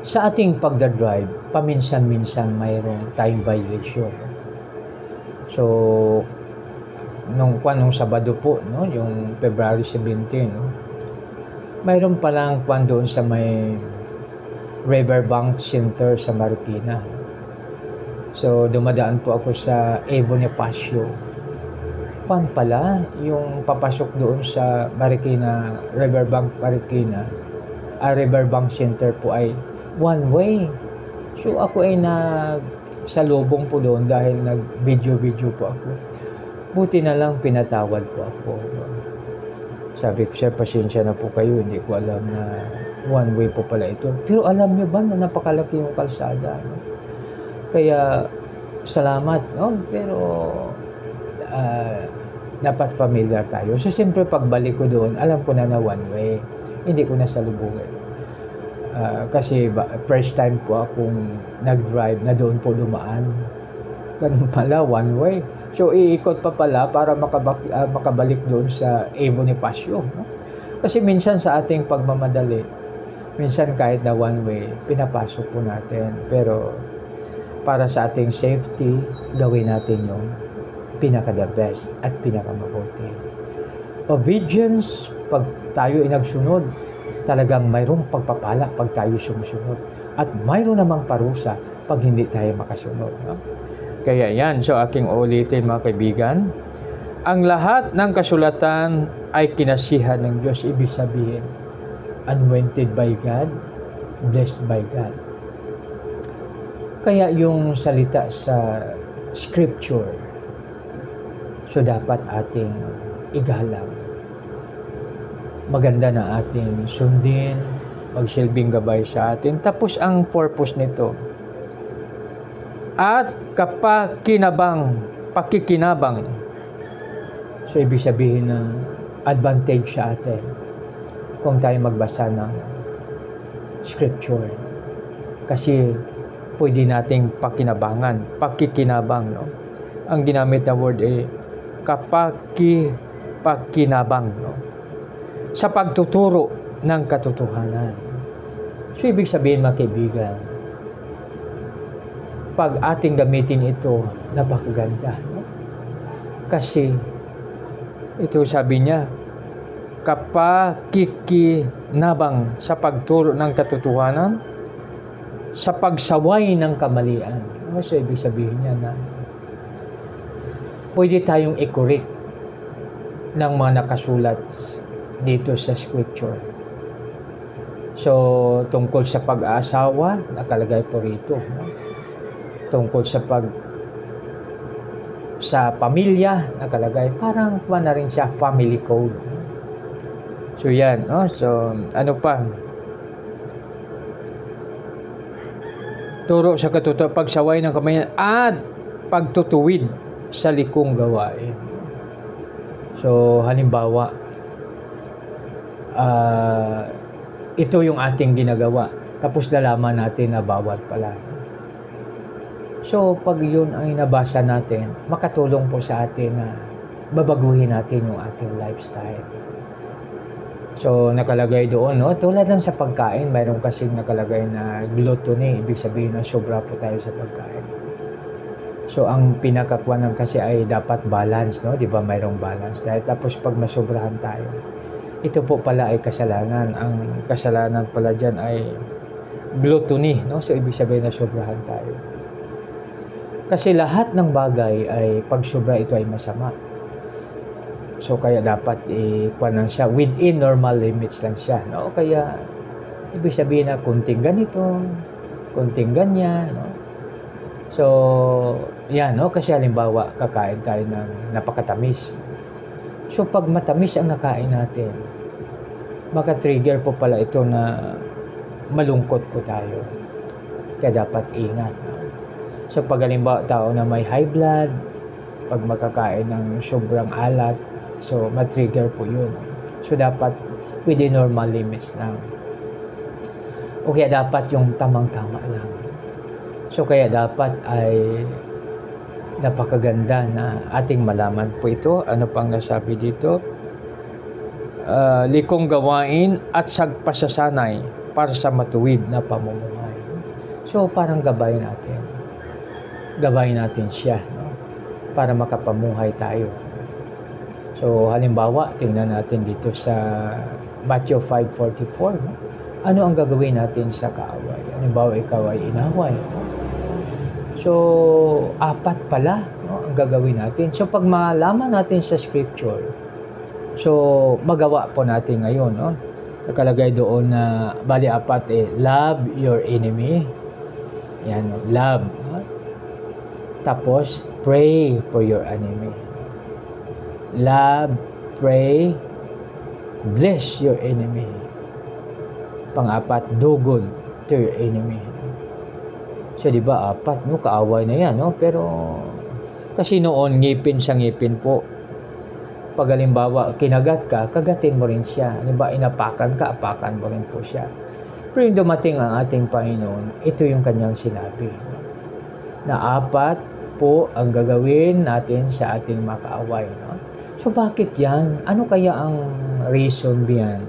sa ating pagdadrive, paminsan-minsan mayroong time violation. So, nung Sabado po, no, yung February 17, no, mayroon palang doon sa may Riverbank Center sa Marikina. So, dumadaan po ako sa Bonifacio. Pala, yung papasok doon sa Marikina, Riverbank Center po ay one way. So, ako ay salubong po doon dahil nag-video po ako. Buti na lang pinatawad po ako. Sabi ko, sir, pasensya na po kayo. Hindi ko alam na one way po pala ito. Pero alam nyo ba na napakalaki yung kalsada? No? Kaya, salamat. No? Pero, dapat familiar tayo. So, siyempre, pagbalik ko doon, alam ko na one way. Hindi ko na salubungin. Kasi first time po akong nag-drive na doon po dumaan. Ganun pala, one way. So, iikot pa pala para makabalik doon sa Bonifacio. No? Kasi minsan sa ating pagmamadali, minsan kahit na one way, pinapasok po natin. Pero, para sa ating safety, gawin natin yung pinaka-the best at pinaka-mabuti. Obedience, pag tayo ay nagsunod, talagang mayroong pagpapala pag tayo sumusunod. At mayroon namang parusa pag hindi tayo makasunod. No? Kaya yan, so aking ulitin mga kaibigan, ang lahat ng kasulatan ay kinasihan ng Diyos. Ibig sabihin, anointed by God, blessed by God. Kaya yung salita sa scripture, so dapat ating igalang. Maganda na ating sundin, magsilbing gabay sa atin. Tapos ang purpose nito, at pakikinabang. So, ibig sabihin na advantage sa atin kung tayo magbasa ng scripture. Kasi pwede nating pakikinabang. No? Ang ginamit na word ay pakinabang. No? Sa pagtuturo ng katotohanan. So, ibig sabihin mga kaibigan, pag ating gamitin ito, napakaganda. No? Kasi, ito sabi niya, kapakikinabang sa pagturo ng katotohanan, sa pagsaway ng kamalian. Ano so, ibig sabihin niya na pwede tayong i-correct ng mga nakasulat dito sa scripture. So, tungkol sa pag-aasawa, nakalagay po rito. No? Tungkol sa pamilya, nakalagay. Parang na rin siya family code. So, yan. No? So, ano pa? Turo sa katotohanan, pagsaway ng kamalian at pagtutuwid sa likong gawain. So, halimbawa, ito yung ating ginagawa. Tapos nalaman natin na bawal pala. So, pag yun ay nabasa natin, makatulong po sa atin na babaguhin natin yung ating lifestyle. So, nakalagay doon, no? Tulad lang sa pagkain, mayroon kasing nakalagay na gluttony. Ibig sabihin na sobra po tayo sa pagkain. So, ang pinakakwanan kasi ay dapat balance, no? Di ba mayroong balance? Dahil tapos pag masobrahan tayo, ito po pala ay kasalanan. Ang kasalanan pala dyan ay gluttony, no? So, ibig sabihin na sobrahan tayo. Kasi lahat ng bagay ay pag sobra ito ay masama. So, kaya dapat ikuanan siya. Within normal limits lang siya. No? Kaya, ibig sabihin na kunting ganito, kunting ganyan. No? So, yan. No? Kasi halimbawa, kakain tayo ng napakatamis. So, pag matamis ang nakain natin, maka-trigger po pala ito na malungkot po tayo. Kaya dapat ingat. No? So, pag halimbawa tao na may high blood, pag makakain ng sobrang alat, so, matrigger po yun. So, dapat within normal limits lang. O kaya dapat yung tamang-tama lang. So, kaya dapat ay napakaganda na ating malaman po ito. Ano pang nasabi dito? Likong gawain at sagpasasanay para sa matuwid na pamumuhay. So, parang gabayin natin. Gabayin natin siya, no? Para makapamuhay tayo. So, halimbawa, tingnan natin dito sa Matthew 5:44, no? Ano ang gagawin natin sa kaaway? Halimbawa, ikaw ay inaway, no? So, 4 pala, no, ang gagawin natin. So, pag malaman natin sa scripture, so, magawa po natin ngayon, no? Nakalagay doon na, bali 4 love your enemy. Yan, no? Love. No? Tapos, pray for your enemy. Love, pray, bless your enemy. Pang-4, do good to your enemy. So, di ba, 4, no? Kaaway na yan, no? Pero, kasi noon, ngipin sa ngipin po. Pag halimbawa, kinagat ka, kagatin mo rin siya. Halimbawa, inapakan ka, apakan mo rin po siya. Pero yung dumating ang ating Panginoon, ito yung kanyang sinabi. Na 4 po ang gagawin natin sa ating mga kaaway, no? So, bakit yan? Ano kaya ang reason biyan?